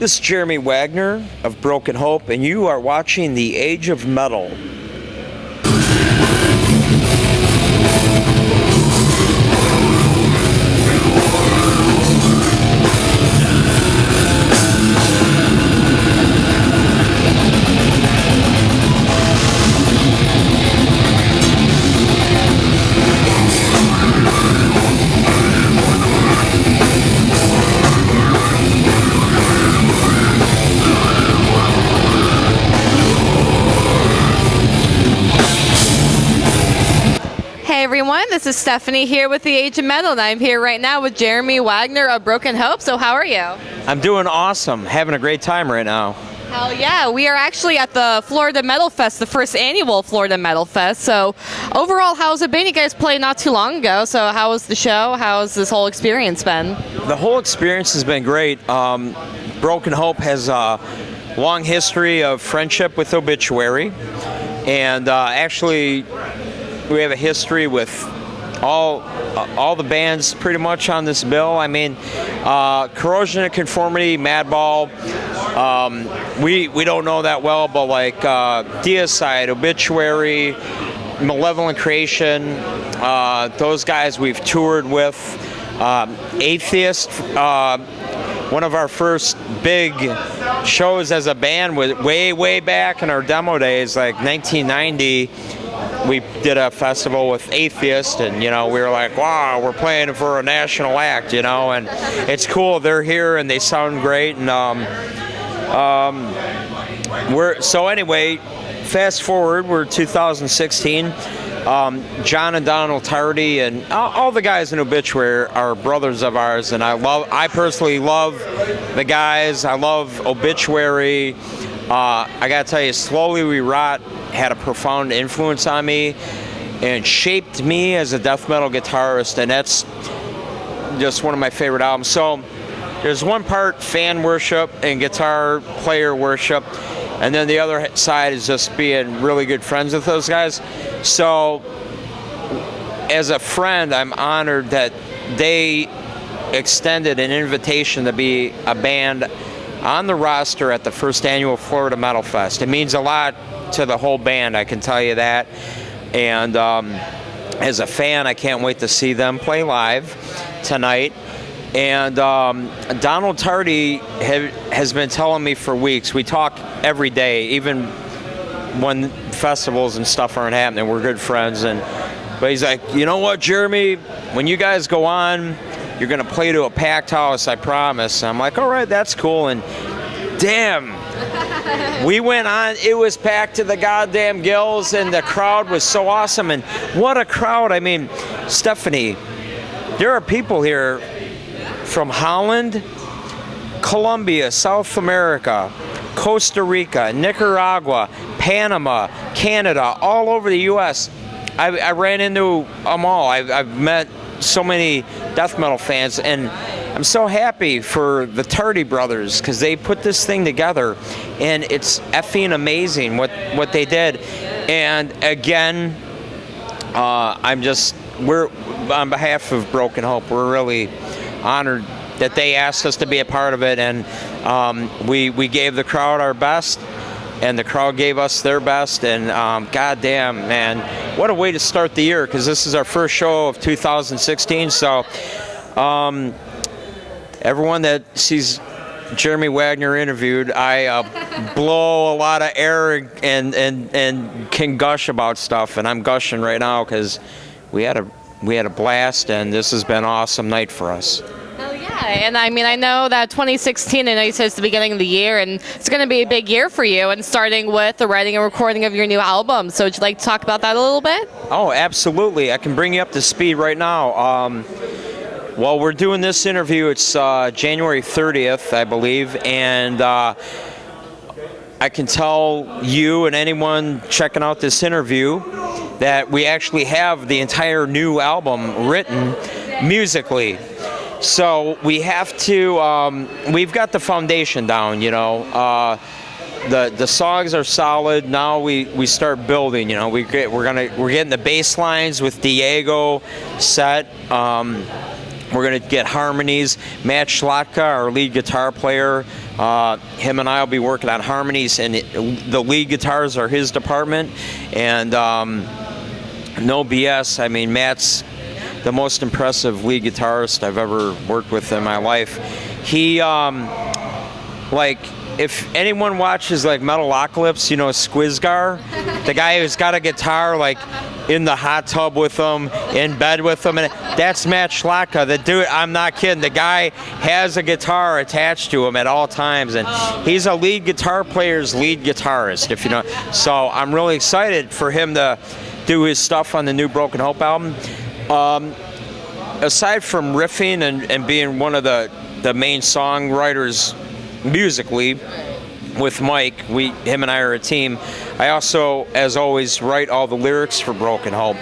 This is Jeremy Wagner of Broken Hope, and you are watching The Age of Metal. Hey everyone, this is Stephanie here with The Age of Metal, and I'm here right now with Jeremy Wagner of Broken Hope. So how are you? I'm doing awesome, having a great time right now. Hell yeah, we are actually at the Florida Metal Fest, the first annual Florida Metal Fest. So overall, how's it been? You guys played not too long ago, so how was the show? How's this whole experience been? The whole experience has been great. Broken Hope has a long history of friendship with Obituary, and actually we have a history with all the bands pretty much on this bill. I mean, Corrosion of Conformity, Madball, we don't know that well, but like Deicide, Obituary, Malevolent Creation, those guys we've toured with. Atheist, one of our first big shows as a band was way back in our demo days, like 1990. We did a festival with Atheist, and we were like, wow, we're playing for a national act, and it's cool. They're here and they sound great, and so anyway, fast forward, we're 2016. John and Donald Tardy and all the guys in Obituary are brothers of ours, and I personally love the guys. I love Obituary. I gotta tell you, Slowly We Rot had a profound influence on me and shaped me as a death metal guitarist, and that's just one of my favorite albums. So there's one part fan worship and guitar player worship, and then the other side is just being really good friends with those guys. So as a friend, I'm honored that they extended an invitation to be a band on the roster at the first annual Florida Metal Fest. It means a lot to the whole band, I can tell you that. And as a fan, I can't wait to see them play live tonight. And Donald Tardy has been telling me for weeks, we talk every day, even when festivals and stuff aren't happening, we're good friends. But he's like, you know what, Jeremy, when you guys go on, you're going to play to a packed house, I promise. And I'm like, all right, that's cool. And damn, we went on, it was packed to the goddamn gills, and the crowd was so awesome. And what a crowd. I mean, Stephanie, there are people here from Holland, Colombia, South America, Costa Rica, Nicaragua, Panama, Canada, all over the U.S. I ran into them all. I've met so many death metal fans, and I'm so happy for the Tardy brothers because they put this thing together, and it's effing amazing what they did. And again, we're on behalf of Broken Hope, we're really honored that they asked us to be a part of it, and we gave the crowd our best, and the crowd gave us their best, and goddamn, man, what a way to start the year, because this is our first show of 2016. So everyone that sees Jeremy Wagner interviewed, I blow a lot of air and can gush about stuff, and I'm gushing right now because we had a blast, and this has been an awesome night for us. Oh yeah, and I mean, I know that 2016, I know you said it's the beginning of the year, and it's going to be a big year for you, and starting with the writing and recording of your new album. So would you like to talk about that a little bit? Oh, absolutely. I can bring you up to speed right now. Well, we're doing this interview, it's January 30th, I believe, and I can tell you and anyone checking out this interview that we actually have the entire new album written musically. So we have to, we've got the foundation down, the songs are solid. Now we start building, we're getting the bass lines with Diego set. We're going to get harmonies. Matt Schlatka, our lead guitar player, him and I will be working on harmonies, and the lead guitars are his department. And no BS, I mean, Matt's the most impressive lead guitarist I've ever worked with in my life. He, like, if anyone watches like Metalocalypse, you know Squizgar, the guy who's got a guitar like in the hot tub with him, in bed with him, and that's Matt Schlatka. The dude, I'm not kidding. The guy has a guitar attached to him at all times, and he's a lead guitar player's lead guitarist, if you know. So I'm really excited for him to do his stuff on the new Broken Hope album. Aside from riffing and being one of the main songwriters musically with Mike, him and I are a team. I also, as always, write all the lyrics for Broken Hope.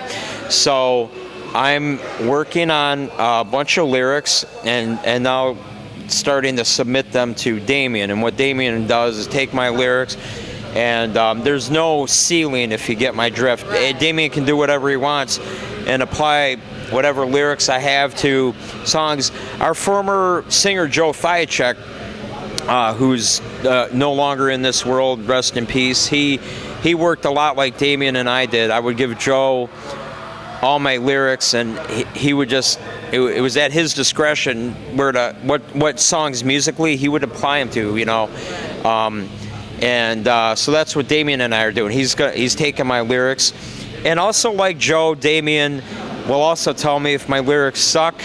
So I'm working on a bunch of lyrics and now starting to submit them to Damien. And what Damien does is take my lyrics, and there's no ceiling, if you get my drift. Damien can do whatever he wants and apply whatever lyrics I have to songs. Our former singer Joe Thiacek, who's no longer in this world, rest in peace, he worked a lot like Damien and I did. I would give Joe all my lyrics, and he would just, it was at his discretion what songs musically he would apply them to, you know. So that's what Damien and I are doing. He's taking my lyrics, and also like Joe, Damien will also tell me if my lyrics suck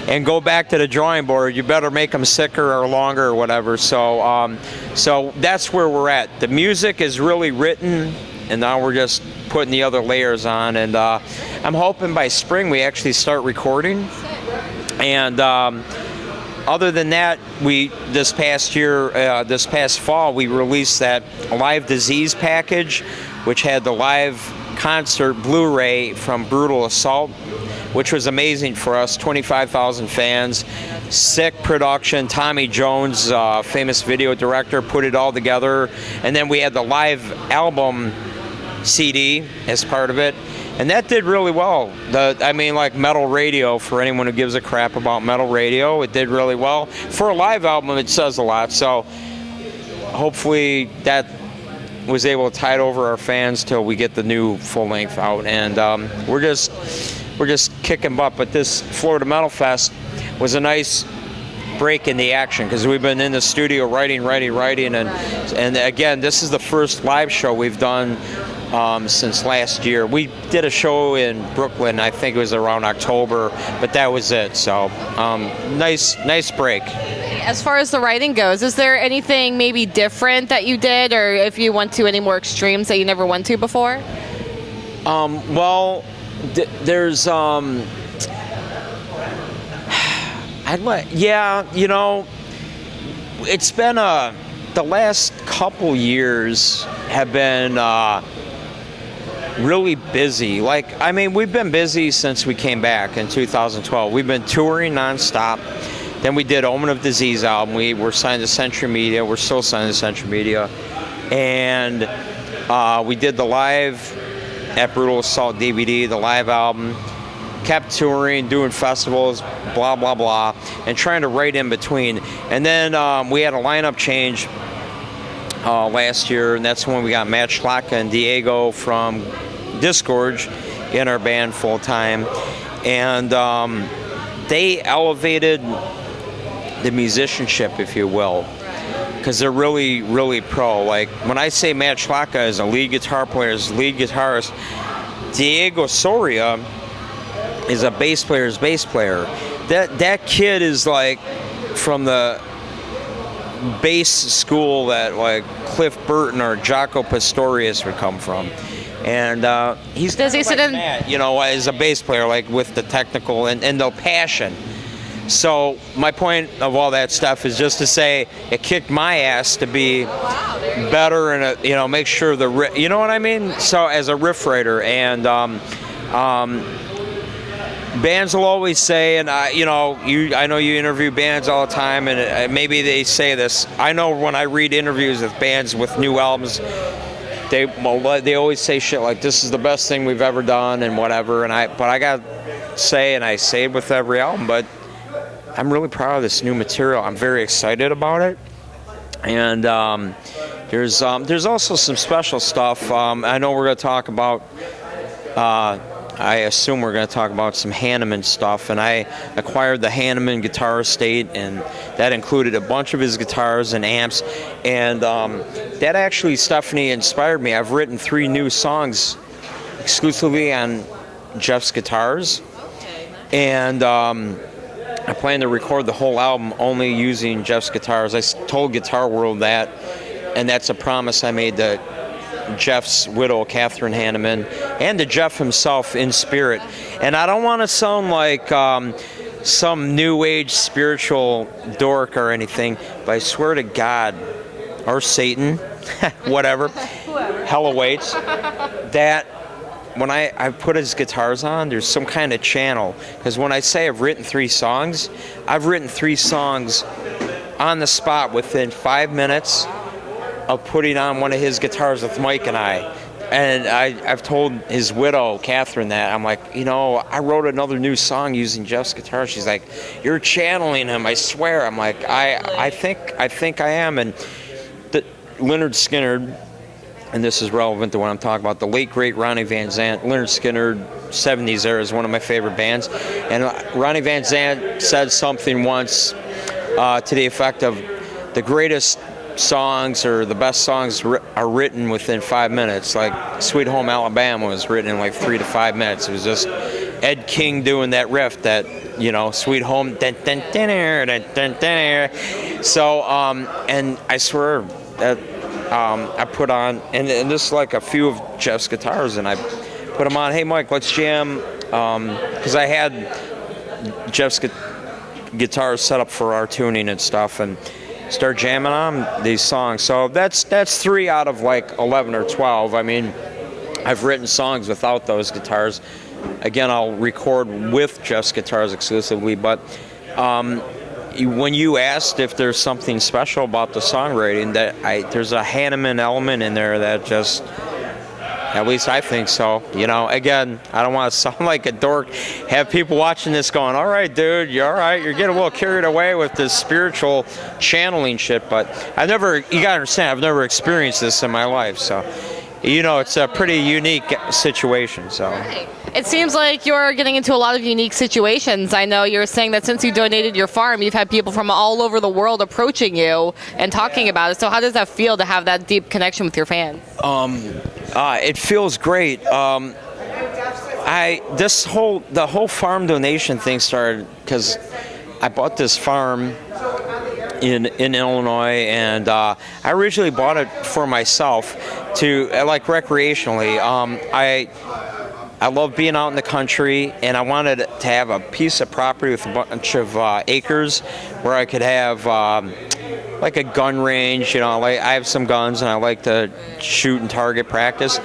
and go back to the drawing board. You better make them sicker or longer or whatever. So so that's where we're at. The music is really written, and now we're just putting the other layers on, and I'm hoping by spring we actually start recording. And other than that, this past fall, we released that Live Disease package, which had the live concert Blu-ray from Brutal Assault, which was amazing for us. 25,000 fans, sick production. Tommy Jones, famous video director, put it all together. And then we had the live album CD as part of it, and that did really well. Like Metal Radio, for anyone who gives a crap about Metal Radio, it did really well. For a live album, it says a lot. So hopefully that was able to tide over our fans till we get the new full length out. And we're just kicking butt. But this Florida Metal Fest was a nice break in the action, because we've been in the studio writing, and again, this is the first live show we've done since last year. We did a show in Brooklyn, I think it was around October, but that was it. So nice break. As far as the writing goes, is there anything maybe different that you did, or if you went to any more extremes that you never went to before? There's you know, it's been the last couple years have been really busy. We've been busy since we came back in 2012. We've been touring nonstop. Then we did Omen of Disease album. We were signed to Century Media. We're still signed to Century Media. And we did the live at Brutal Assault DVD, the live album. Kept touring, doing festivals, blah, blah, blah, and trying to write in between. And then we had a lineup change last year, and that's when we got Matt Schlatka and Diego from Disgorge in our band full time. And they elevated the musicianship, if you will, because they're really, really pro. Like, when I say Matt Schlatka is a lead guitar player, is lead guitarist, Diego Soria is a bass player's bass player. That kid is like from the bass school that like Cliff Burton or Jaco Pastorius would come from. And he's does he sit in Matt, you know, as a bass player, like with the technical and the passion. So my point of all that stuff is just to say it kicked my ass to be better and you know, make sure you know what I mean. So as a riff writer, and bands will always say, and I know you interview bands all the time, and maybe they say this. I know when I read interviews with bands with new albums, they always say shit like, "This is the best thing we've ever done," and whatever. But I got to say, and I say it with every album, but I'm really proud of this new material. I'm very excited about it. And there's also some special stuff. I know we're going to talk about. I assume we're going to talk about some Hanneman stuff, and I acquired the Hanneman guitar estate, and that included a bunch of his guitars and amps, and that actually, Stephanie, inspired me. I've written 3 new songs exclusively on Jeff's guitars, and I plan to record the whole album only using Jeff's guitars. I told Guitar World that, and that's a promise I made to Jeff's widow, Catherine Hanneman, and to Jeff himself in spirit. And I don't want to sound like some new age spiritual dork or anything, but I swear to God, or Satan, whatever, hell awaits, that when I put his guitars on, there's some kind of channel. Because when I say I've written 3 songs, I've written 3 songs on the spot within 5 minutes of putting on one of his guitars with Mike and I. And I've told his widow, Catherine, that. I'm like, I wrote another new song using Jeff's guitar. She's like, you're channeling him, I swear. I'm like, I think I am. And Leonard Skinner, and this is relevant to what I'm talking about, the late, great Ronnie Van Zant. Leonard Skinner, 70s era, is one of my favorite bands. And Ronnie Van Zant said something once to the effect of, the greatest songs or the best songs are written within 5 minutes. Like Sweet Home Alabama was written in like 3 to 5 minutes. It was just Ed King doing that riff, that Sweet Home, dun, dun, dun, dun, dun, dun, dun. So and I swear that I put on, and this is like a few of Jeff's guitars, and I put them on. Hey Mike, let's jam, because I had Jeff's guitars set up for our tuning and stuff, and start jamming on these songs. So that's 3 out of like 11 or 12. I mean, I've written songs without those guitars. Again, I'll record with Jeff's guitars exclusively, but when you asked if there's something special about the songwriting, there's a Hanneman element in there that just, at least I think so. Again, I don't want to sound like a dork, have people watching this going, all right, dude, you're all right, you're getting a little carried away with this spiritual channeling shit, but you gotta understand, I've never experienced this in my life, so, it's a pretty unique situation, so. Right. It seems like you're getting into a lot of unique situations. I know you're saying that since you donated your farm, you've had people from all over the world approaching you and talking about it. So how does that feel to have that deep connection with your fans? It feels great. The whole farm donation thing started because I bought this farm in Illinois, and I originally bought it for myself to like recreationally. I love being out in the country, and I wanted to have a piece of property with a bunch of acres where I could have like a gun range. Like I have some guns, and I like to shoot and target practice.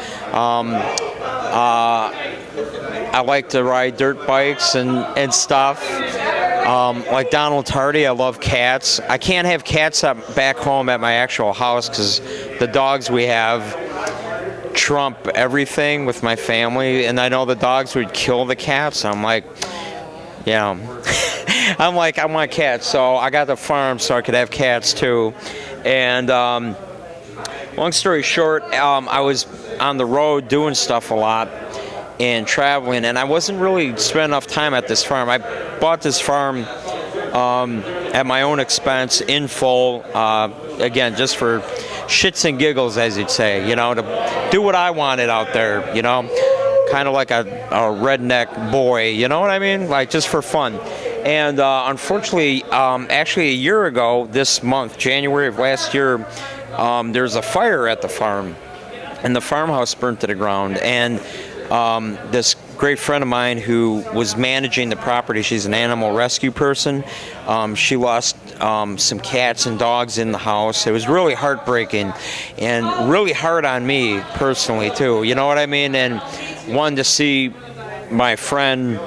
I like to ride dirt bikes and stuff. Like Donald Tardy, I love cats. I can't have cats back home at my actual house because the dogs we have trump everything with my family, and I know the dogs would kill the cats. I'm like, I'm like, I want cats, so I got the farm so I could have cats too. And long story short, I was on the road doing stuff a lot and traveling, and I wasn't really spending enough time at this farm. I bought this farm at my own expense in full, again, just for shits and giggles, as you'd say, to do what I wanted out there, kind of like a redneck boy, you know what I mean? Like just for fun. And unfortunately, actually a year ago, this month, January of last year, there's a fire at the farm, and the farmhouse burnt to the ground. And this great friend of mine who was managing the property, she's an animal rescue person, she lost some cats and dogs in the house. It was really heartbreaking and really hard on me personally too, you know what I mean? And wanted to see my friend,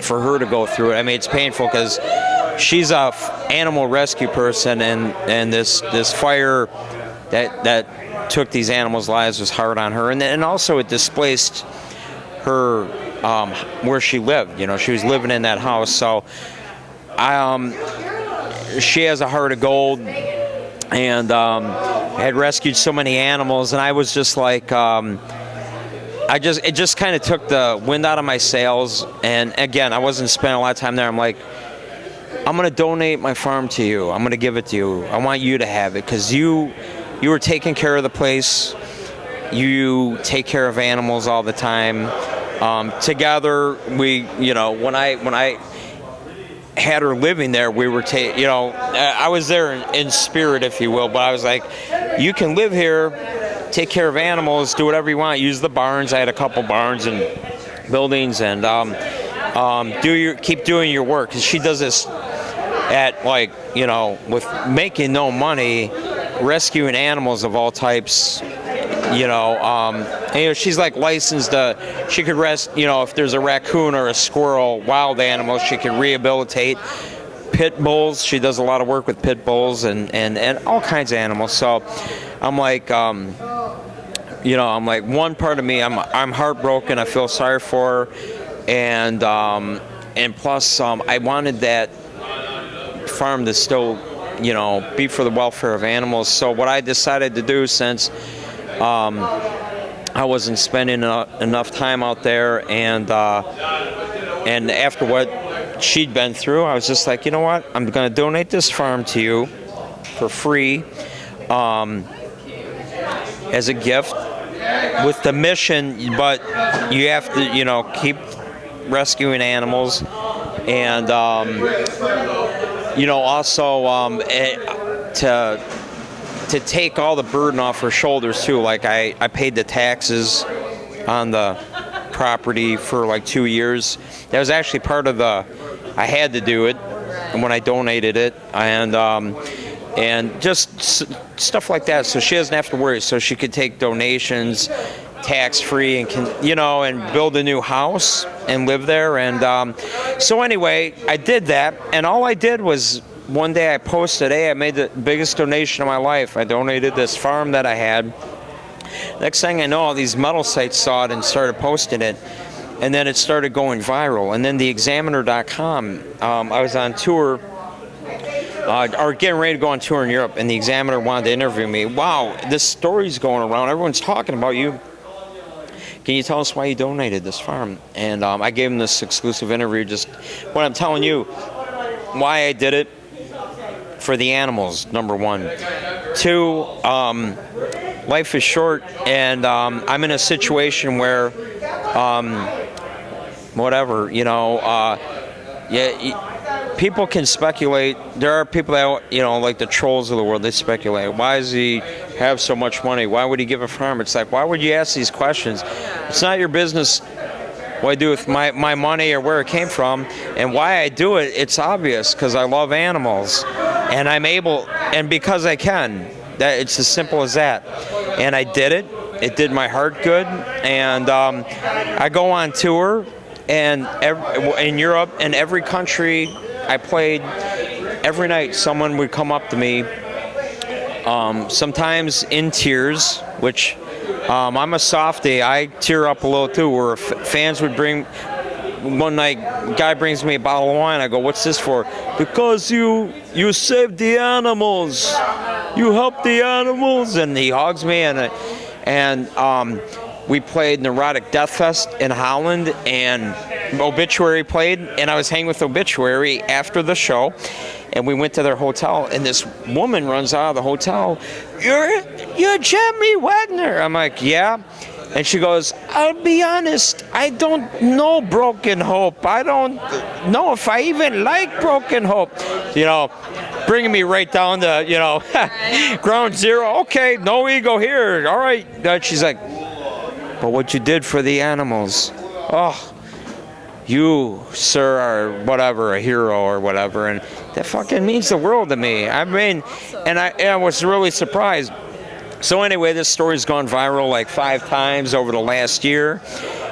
for her to go through it. I mean, it's painful because she's a animal rescue person, and this fire that took these animals' lives was hard on her, and also it displaced her where she lived. She was living in that house. So she has a heart of gold, and had rescued so many animals, and I was just like, it just kind of took the wind out of my sails. And again, I wasn't spending a lot of time there. I'm like, I'm going to donate my farm to you. I'm going to give it to you. I want you to have it because you were taking care of the place. You take care of animals all the time. Together, we, when I had her living there, we were, I was there in spirit, if you will, but I was like, you can live here, take care of animals, do whatever you want, use the barns. I had a couple barns and buildings, and keep doing your work. 'Cause she does this at with making no money, rescuing animals of all types. She's like licensed. She could if there's a raccoon or a squirrel, wild animals, she could rehabilitate. Pit bulls, she does a lot of work with pit bulls and all kinds of animals. So I'm like, I'm like, one part of me, I'm heartbroken. I feel sorry for her, and plus, I wanted that farm to still, be for the welfare of animals. So what I decided to do, since I wasn't spending enough time out there, and after what she'd been through, I was just like, you know what? I'm going to donate this farm to you for free, as a gift, with the mission. But you have to, keep rescuing animals, and also to take all the burden off her shoulders too. Like I paid the taxes on the property for like 2 years. That was actually part of I had to do it when I donated it, and just stuff like that. So she doesn't have to worry. So she could take donations tax-free and and build a new house and live there. And so anyway, I did that, and all I did was, one day I posted, hey, I made the biggest donation of my life. I donated this farm that I had. Next thing I know, all these metal sites saw it and started posting it. And then it started going viral. And then the Examiner.com, I was on tour, or getting ready to go on tour in Europe, and the Examiner wanted to interview me. Wow, this story's going around. Everyone's talking about you. Can you tell us why you donated this farm? And I gave him this exclusive interview, just what I'm telling you, why I did it. For the animals, number one. Two, life is short, and I'm in a situation where, people can speculate. There are people that, like the trolls of the world, they speculate. Why does he have so much money? Why would he give a farm? It's like, why would you ask these questions? It's not your business what I do with my money or where it came from. And why I do it, it's obvious, because I love animals. And I'm able, and because I can. It's as simple as that. And I did it. It did my heart good. And I go on tour, and in Europe, and every country I played, every night someone would come up to me, sometimes in tears, which I'm a softie. I tear up a little too, where fans would bring. One night, guy brings me a bottle of wine. I go, what's this for? Because you saved the animals. You helped the animals. And he hugs me, and we played Neurotic Death Fest in Holland, and Obituary played, and I was hanging with Obituary after the show, and we went to their hotel, and this woman runs out of the hotel. You're Jeremy Wagner. I'm like, yeah. And she goes, I'll be honest, I don't know Broken Hope. I don't know if I even like Broken Hope. Bringing me right down to, ground zero. Okay, no ego here. All right. She's like, but what you did for the animals. Oh, you, sir, are whatever, a hero or whatever. And that fucking means the world to me. I mean, and I was really surprised. So anyway, this story's gone viral like 5 times over the last year.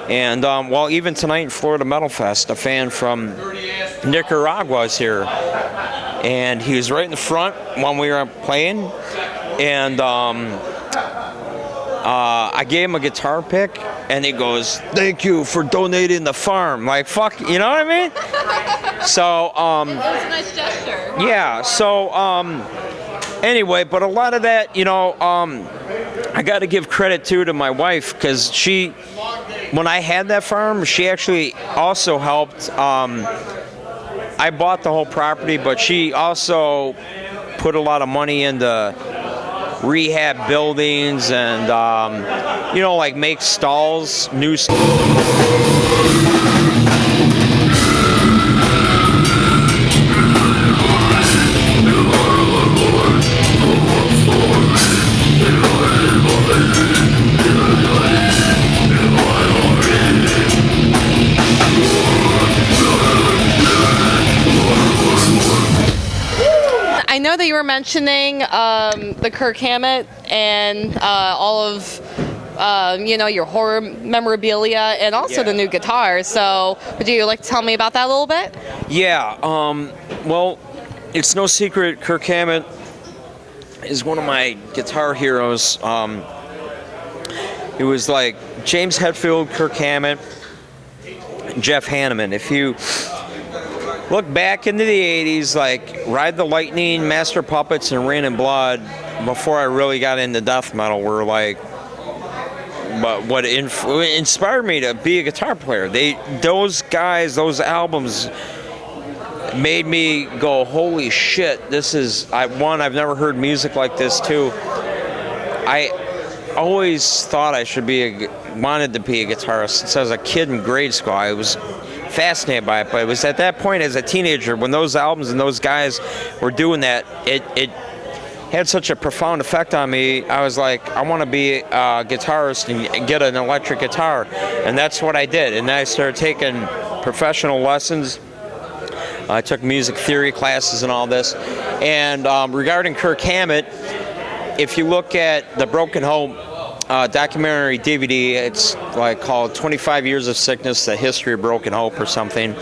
And even tonight in Florida Metal Fest, a fan from Nicaragua is here. And he was right in the front when we were playing. And I gave him a guitar pick, and he goes, thank you for donating the farm. Like, fuck, you know what I mean? So, That was a nice gesture. yeah. So, anyway, but a lot of that, I got to give credit to my wife, because she, when I had that farm, she actually also helped. I bought the whole property, but she also put a lot of money into rehab buildings and, like make stalls, new stalls. I know that you were mentioning the Kirk Hammett and all of your horror memorabilia and also the new guitar. So would you like to tell me about that a little bit? Yeah. Well, it's no secret Kirk Hammett is one of my guitar heroes. It was like James Hetfield, Kirk Hammett, Jeff Hanneman. If you look back into the 80s, like Ride the Lightning, Master Puppets, and Rain and Blood, before I really got into death metal, were like what inspired me to be a guitar player. Those guys, those albums made me go, holy shit, I've never heard music like this. Two, I always thought I wanted to be a guitarist since I was a kid in grade school. I was fascinated by it, but it was at that point as a teenager when those albums and those guys were doing that, it had such a profound effect on me. I was like, I want to be a guitarist and get an electric guitar, and that's what I did. And then I started taking professional lessons. I took music theory classes and all this. And regarding Kirk Hammett, if you look at the Broken Hope documentary DVD, it's like called 25 Years of Sickness, The History of Broken Hope or something.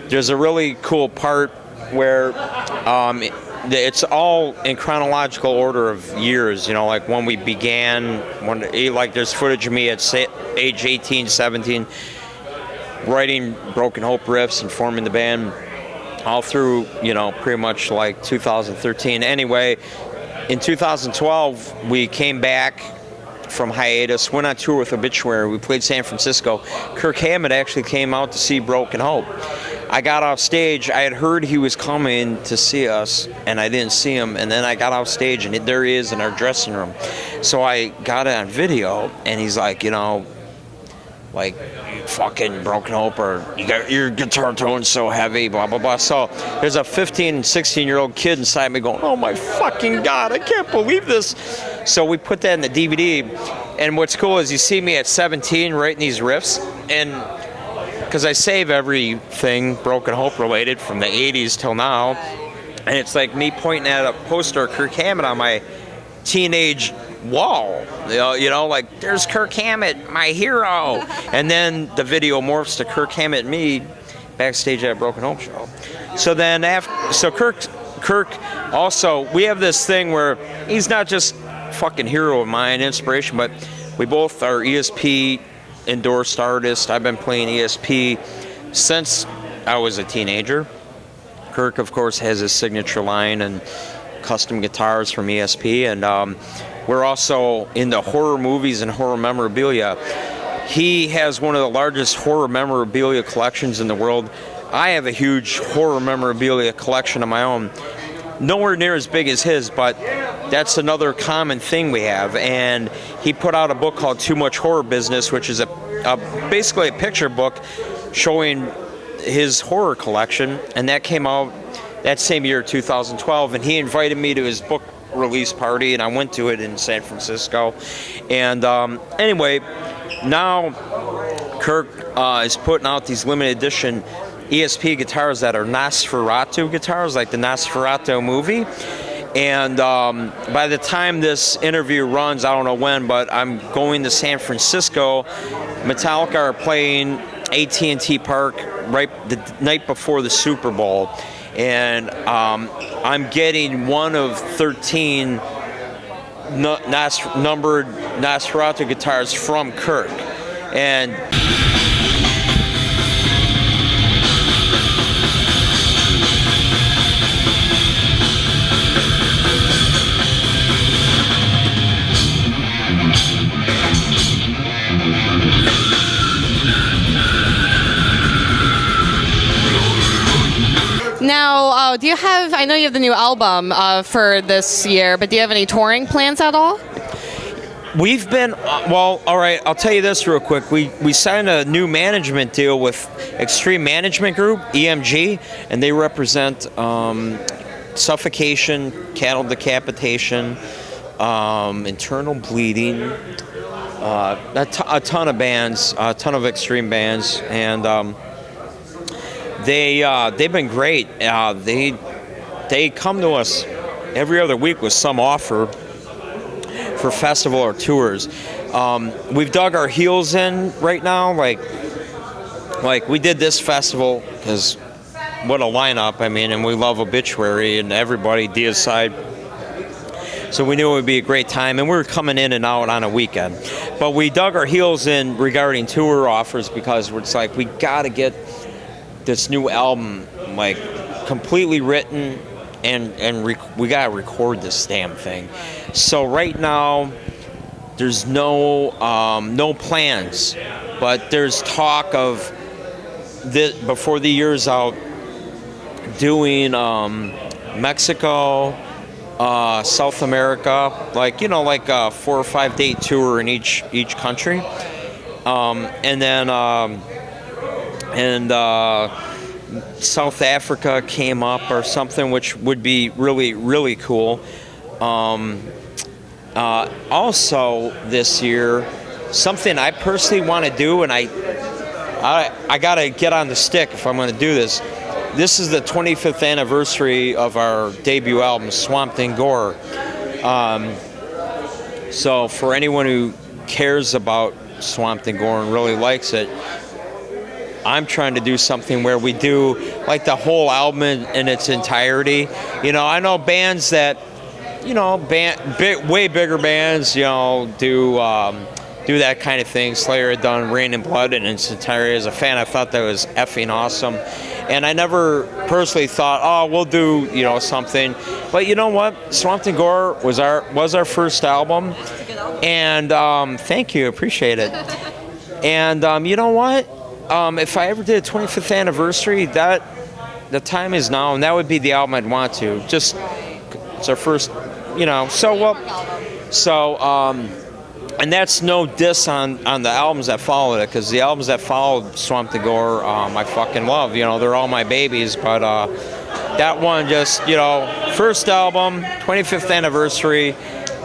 There's a really cool part where it's all in chronological order of years, like when we began, there's footage of me at age 18, 17, writing Broken Hope riffs and forming the band all through, pretty much like 2013. Anyway, in 2012, we came back from hiatus, went on tour with Obituary. We played San Francisco. Kirk Hammett actually came out to see Broken Hope. I got off stage. I had heard he was coming to see us, and I didn't see him. And then I got off stage, and there he is in our dressing room. So I got it on video, and he's like, like, fucking Broken Hope, or you got your guitar tone so heavy, blah, blah, blah. So there's a 15, 16-year-old kid inside me going, oh my fucking God, I can't believe this. So we put that in the DVD, and what's cool is you see me at 17 writing these riffs, and because I save everything Broken Hope related from the 80s till now, and it's like me pointing at a poster of Kirk Hammett on my teenage wall, like there's Kirk Hammett, my hero. And then the video morphs to Kirk Hammett and me backstage at a Broken Hope show. So then Kirk also, we have this thing where he's not just fucking hero of mine, inspiration, but we both are ESP endorsed artists. I've been playing ESP since I was a teenager. Kirk, of course, has his signature line and custom guitars from ESP, and we're also into horror movies and horror memorabilia. He has one of the largest horror memorabilia collections in the world. I have a huge horror memorabilia collection of my own. Nowhere near as big as his, but that's another common thing we have. And he put out a book called Too Much Horror Business, which is basically a picture book showing his horror collection, and that came out that same year, 2012, and he invited me to his book release party, and I went to it in San Francisco. And anyway, now Kirk is putting out these limited edition ESP guitars that are Nosferatu guitars, like the Nosferatu movie. And by the time this interview runs, I don't know when, but I'm going to San Francisco. Metallica are playing AT&T Park right the night before the Super Bowl. And I'm getting one of 13 numbered Nosferatu guitars from Kirk. And now, do you have, I know you have the new album for this year, but do you have any touring plans at all? We've been, well, all right, I'll tell you this real quick. We signed a new management deal with Extreme Management Group, EMG, and they represent suffocation, cattle decapitation, internal bleeding, a ton of bands, a ton of extreme bands, and they've been great. They come to us every other week with some offer for festival or tours. We've dug our heels in right now, like we did this festival because what a lineup. I mean, and we love Obituary and everybody deicide. So we knew it would be a great time, and we were coming in and out on a weekend. But we dug our heels in regarding tour offers because it's like we got to get this new album like completely written, and we got to record this damn thing. So right now, there's no plans, but there's talk of this, before the year's out, doing Mexico, South America, like a 4 or 5 day tour in each country, and then South Africa came up or something, which would be really, really cool. Also this year, something I personally want to do, and I got to get on the stick if I'm going to do this. This is the 25th anniversary of our debut album, Swamped in Gore. So for anyone who cares about Swamped in Gore and really likes it, I'm trying to do something where we do like the whole album in its entirety. I know bands that, way bigger bands, do that kind of thing. Slayer had done Rain and Blood in its entirety. As a fan, I thought that was effing awesome. And I never personally thought, oh, we'll do, something. But you know what? Swamped in Gore was our first album. And thank you, appreciate it. And you know what? If I ever did a 25th anniversary, the time is now, and that would be the album I'd want to. Just, it's our first, and that's no diss on the albums that followed it, because the albums that followed Swamped in Gore, I fucking love. They're all my babies, but that one just, first album, 25th anniversary.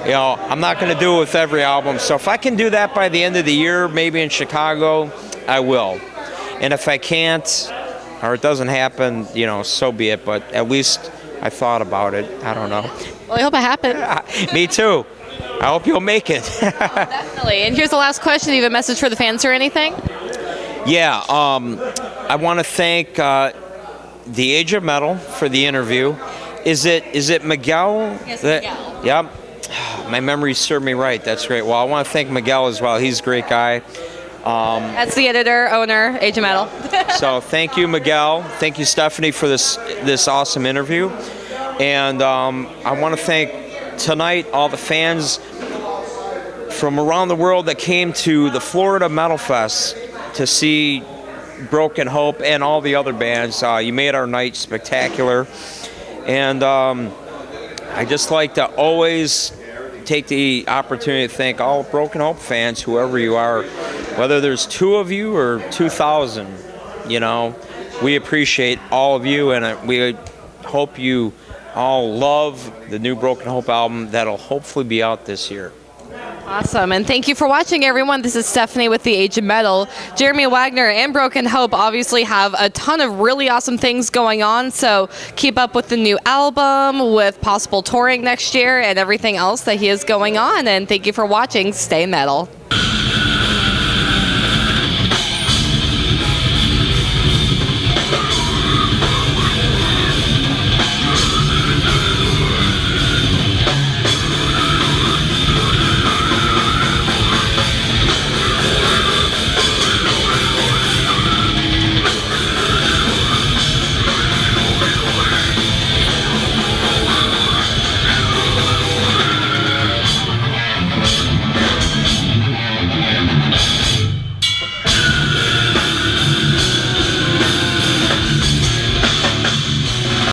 I'm not going to do it with every album. So if I can do that by the end of the year, maybe in Chicago, I will. And if I can't, or it doesn't happen, so be it. But at least I thought about it. I don't know. Well, I hope it happens. Me too. I hope you'll make it. Definitely. And here's the last question. Do you have a message for the fans or anything? Yeah. I want to thank the Age of Metal for the interview. Is it Miguel? Yes, Miguel. Yep. My memory served me right. That's great. Well, I want to thank Miguel as well. He's a great guy. That's the editor, owner, Age of Metal. So thank you, Miguel. Thank you, Stephanie, for this awesome interview. And I want to thank tonight all the fans from around the world that came to the Florida Metal Fest to see Broken Hope and all the other bands. You made our night spectacular. And I just like to always take the opportunity to thank all Broken Hope fans, whoever you are, whether there's 2 of you or 2,000, we appreciate all of you, and we hope you all love the new Broken Hope album that'll hopefully be out this year. Awesome, and thank you for watching, everyone. This is Stephanie with the Age of Metal. Jeremy Wagner and Broken Hope obviously have a ton of really awesome things going on, so keep up with the new album, with possible touring next year, and everything else that he is going on. And thank you for watching. Stay metal.